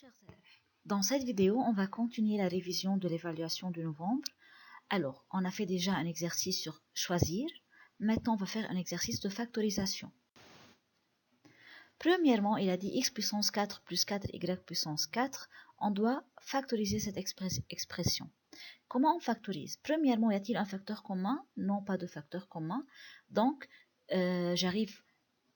chers élèves, dans cette vidéo, on va continuer la révision de l'évaluation de novembre. Alors, on a fait déjà un exercice sur choisir. Maintenant, on va faire un exercice de factorisation. Premièrement, il a dit x puissance 4 plus 4y puissance 4. On doit factoriser cette expression. Comment on factorise? Premièrement, y a-t-il un facteur commun? Non, pas de facteur commun. Donc, j'arrive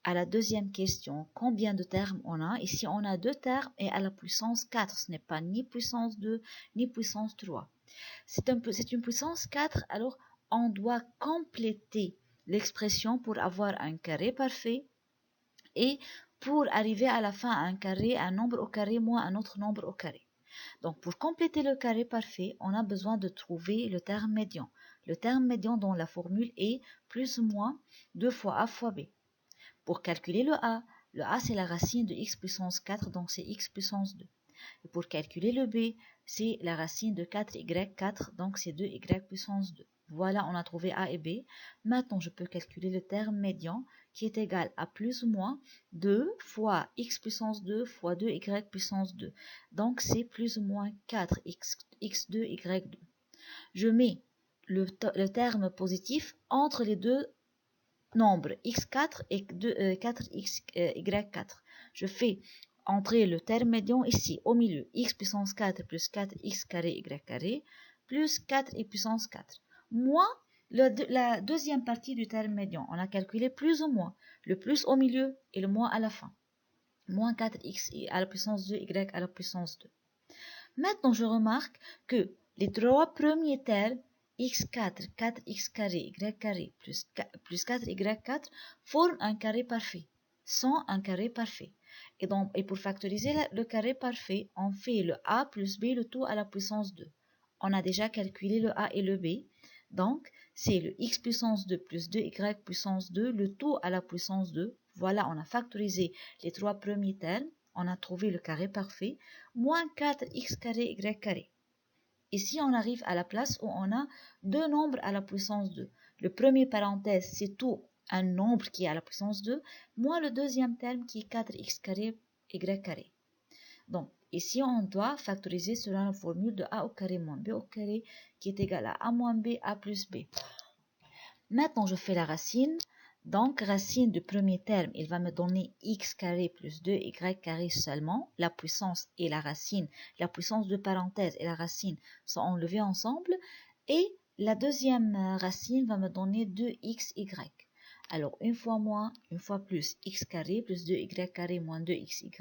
à la deuxième question. Combien de termes on a? Ici, on a deux termes et à la puissance 4. Ce n'est pas ni puissance 2, ni puissance 3. C'est une puissance 4, alors on doit compléter l'expression pour avoir un carré parfait et pour arriver à la fin à un carré, un nombre au carré moins un autre nombre au carré. Donc, pour compléter le carré parfait, on a besoin de trouver le terme médian. Le terme médian dont la formule est plus ou moins 2 fois a fois b. Pour calculer le a c'est la racine de x puissance 4, donc c'est x puissance 2. Et pour calculer le b, c'est la racine de 4y4, donc c'est 2y puissance 2. Voilà, on a trouvé a et b. Maintenant, je peux calculer le terme médian qui est égal à plus ou moins 2 fois x puissance 2 fois 2y puissance 2. Donc, c'est plus ou moins 4x2, y2. Je mets le terme positif entre les deux nombres x4 et 4y4. Je fais entrer le terme médian ici, au milieu, x puissance 4 plus 4x carré y carré, plus 4y puissance 4. Moins la deuxième partie du terme médian. On a calculé plus ou moins. Le plus au milieu et le moins à la fin. Moins 4x à la puissance 2, y à la puissance 2. Maintenant, je remarque que les trois premiers termes, x4, 4x carré, y carré, plus 4y4, forment un carré parfait. Sont un carré parfait. Et pour factoriser le carré parfait, on fait le a plus b, le tout à la puissance 2. On a déjà calculé le a et le b. Donc, c'est le x puissance 2 plus 2y puissance 2, le tout à la puissance 2. Voilà, on a factorisé les trois premiers termes. On a trouvé le carré parfait, moins 4x carré y carré. Ici, on arrive à la place où on a deux nombres à la puissance 2. Le premier parenthèse, c'est tout un nombre qui est à la puissance 2, moins le deuxième terme qui est 4x carré y carré. Donc, ici, on doit factoriser selon la formule de a au carré moins b au carré qui est égal à a moins b, a plus b. Maintenant, je fais la racine. Donc, racine du premier terme, il va me donner x carré plus 2y carré seulement. La puissance et la racine, la puissance de parenthèse et la racine sont enlevées ensemble. Et la deuxième racine va me donner 2xy. Alors, une fois moins, une fois plus, x carré plus 2y carré moins 2xy,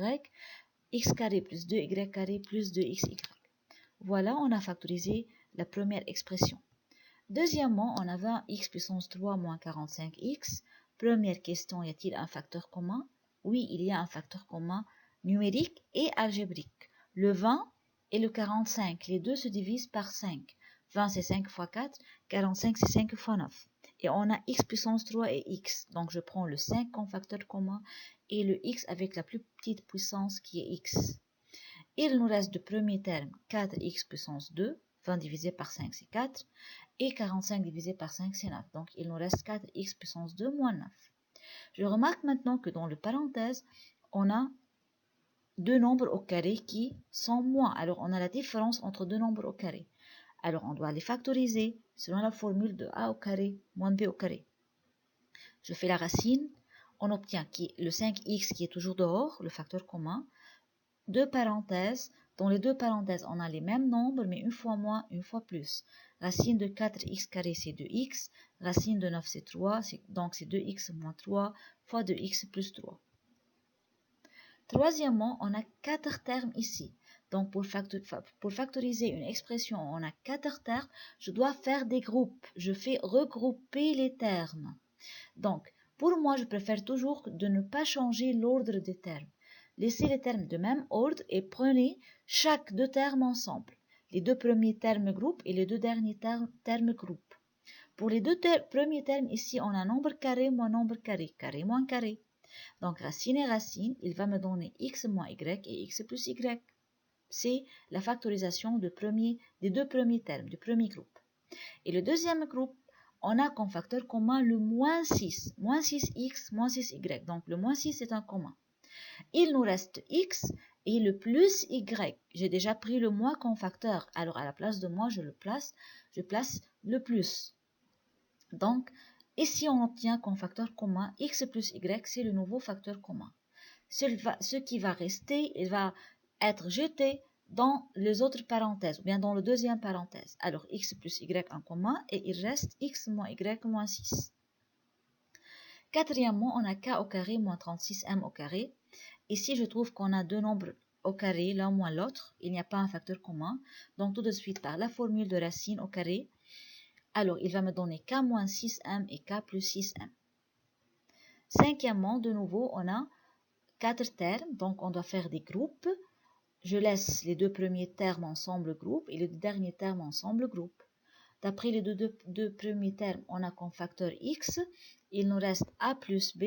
x carré plus 2y carré plus 2xy. Voilà, on a factorisé la première expression. Deuxièmement, on avait un x puissance 3 moins 45x. Première question, y a-t-il un facteur commun? Oui, il y a un facteur commun numérique et algébrique. Le 20 et le 45, les deux se divisent par 5. 20 c'est 5 fois 4, 45 c'est 5 fois 9. Et on a x puissance 3 et x. Donc je prends le 5 comme facteur commun et le x avec la plus petite puissance qui est x. Il nous reste le premier terme 4x puissance 2. 20 divisé par 5 c'est 4. Et 45 divisé par 5, c'est 9. Donc, il nous reste 4x puissance 2 moins 9. Je remarque maintenant que dans le parenthèse, on a deux nombres au carré qui sont moins. Alors, on a la différence entre deux nombres au carré. Alors, on doit les factoriser selon la formule de a au carré moins b au carré. Je fais la racine. On obtient le 5x qui est toujours dehors, le facteur commun. Deux parenthèses. Dans les deux parenthèses, on a les mêmes nombres, mais une fois moins, une fois plus. Racine de 4x carré, c'est 2x. Racine de 9, c'est 3. Donc, c'est 2x moins 3 fois 2x plus 3. Troisièmement, on a 4 termes ici. Donc, pour factoriser une expression, on a 4 termes. Je dois faire des groupes. Je fais regrouper les termes. Donc, pour moi, je préfère toujours de ne pas changer l'ordre des termes. Laissez les termes de même ordre et prenez chaque deux termes ensemble. Les deux premiers termes groupent et les deux derniers termes groupent. Pour les deux premiers termes, ici, on a nombre carré moins nombre carré, carré moins carré. Donc, racine et racine, il va me donner x moins y et x plus y. C'est la factorisation des deux premiers termes, du premier groupe. Et le deuxième groupe, on a comme facteur commun le moins 6. Moins 6x, moins 6y. Donc, le moins 6 est un commun. Il nous reste x et le plus y. J'ai déjà pris le moins comme facteur. Alors, à la place de moi, je place le plus. Donc, ici, on obtient comme facteur commun x plus y, c'est le nouveau facteur commun. Ce qui va rester, il va être jeté dans les autres parenthèses, ou bien dans le deuxième parenthèse. Alors, x plus y en commun, et il reste x moins y moins 6. Quatrièmement, on a k au carré moins 36m au carré. Ici, je trouve qu'on a deux nombres au carré, l'un moins l'autre. Il n'y a pas un facteur commun. Donc, tout de suite, par la formule de racine au carré, alors il va me donner k moins 6m et k plus 6m. Cinquièmement, de nouveau, on a 4 termes, donc on doit faire des groupes. Je laisse les deux premiers termes ensemble groupe et les deux derniers termes ensemble groupe. D'après les deux premiers termes, on a comme facteur x, il nous reste a plus b,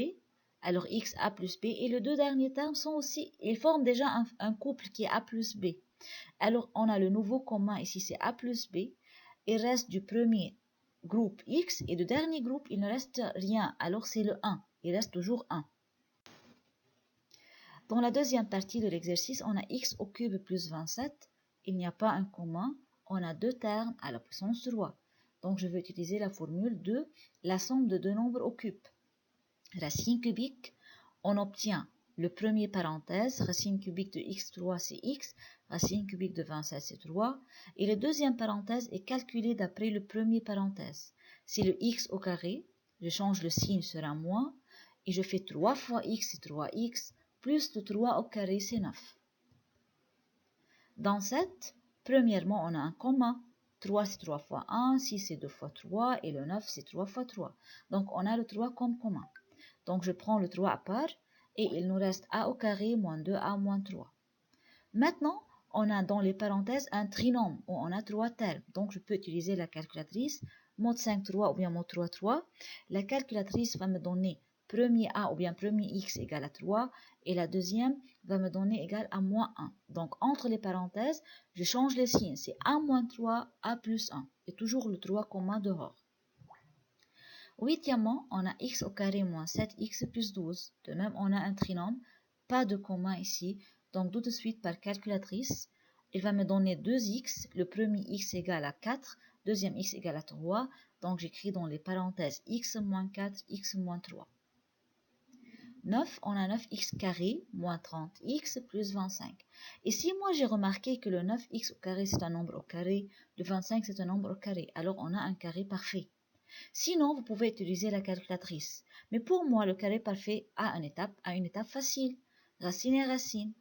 alors x, a plus b, et les deux derniers termes sont aussi, ils forment déjà un couple qui est a plus b. Alors on a le nouveau commun ici, c'est a plus b, il reste du premier groupe x, et du dernier groupe, il ne reste rien, alors c'est le 1, il reste toujours 1. Dans la deuxième partie de l'exercice, on a x au cube plus 27. Il n'y a pas un commun. On a deux termes à la puissance 3. Donc, je vais utiliser la formule de la somme de deux nombres au cube. Racine cubique, on obtient le premier parenthèse. Racine cubique de x3, c'est x. Racine cubique de 27, c'est 3. Et le deuxième parenthèse est calculé d'après le premier parenthèse. C'est le x au carré. Je change le signe sur un moins. Et je fais 3 fois x, c'est 3x. Plus le 3 au carré, c'est 9. Dans 7, premièrement, on a un commun. 3, c'est 3 fois 1, 6, c'est 2 fois 3, et le 9, c'est 3 fois 3. Donc, on a le 3 comme commun. Donc, je prends le 3 à part, et il nous reste a au carré moins 2a moins 3. Maintenant, on a dans les parenthèses un trinôme, où on a 3 termes. Donc, je peux utiliser la calculatrice, mode 5, 3 ou bien mode 3, 3. La calculatrice va me donner premier a ou bien premier x égale à 3 et la deuxième va me donner égal à moins 1. Donc entre les parenthèses, je change les signes. C'est a moins 3, a plus 1 et toujours le 3 commun dehors. Huitièmement, on a x au carré moins 7x plus 12. De même, on a un trinôme, pas de commun ici. Donc tout de suite par calculatrice, il va me donner 2x, le premier x égale à 4, deuxième x égale à 3. Donc j'écris dans les parenthèses x moins 4, x moins 3. 9, on a 9x carré moins 30x plus 25. Ici, moi, j'ai remarqué que le 9x au carré, c'est un nombre au carré. Le 25, c'est un nombre au carré. Alors, on a un carré parfait. Sinon, vous pouvez utiliser la calculatrice. Mais pour moi, le carré parfait a une étape facile. Racine et racine.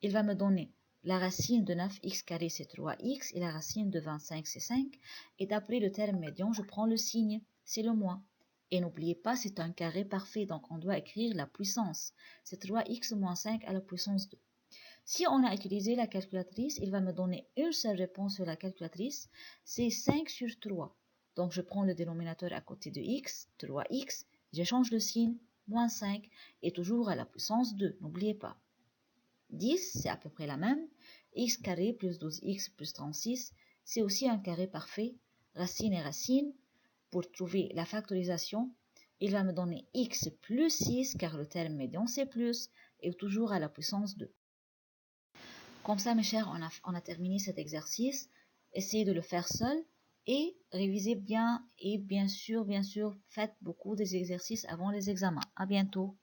Il va me donner la racine de 9x carré, c'est 3x. Et la racine de 25, c'est 5. Et d'après le terme médian, je prends le signe. C'est le moins. Et n'oubliez pas, c'est un carré parfait, donc on doit écrire la puissance. C'est 3x moins 5 à la puissance 2. Si on a utilisé la calculatrice, il va me donner une seule réponse sur la calculatrice, c'est 5 sur 3. Donc je prends le dénominateur à côté de x, 3x, j'échange le signe, moins 5, et toujours à la puissance 2, n'oubliez pas. 10, c'est à peu près la même. X carré plus 12x plus 36, c'est aussi un carré parfait, racine et racine. Pour trouver la factorisation, il va me donner x plus 6, car le terme médian c'est plus, et toujours à la puissance 2. Comme ça, mes chers, on a terminé cet exercice. Essayez de le faire seul et révisez bien. Et bien sûr, faites beaucoup des exercices avant les examens. À bientôt.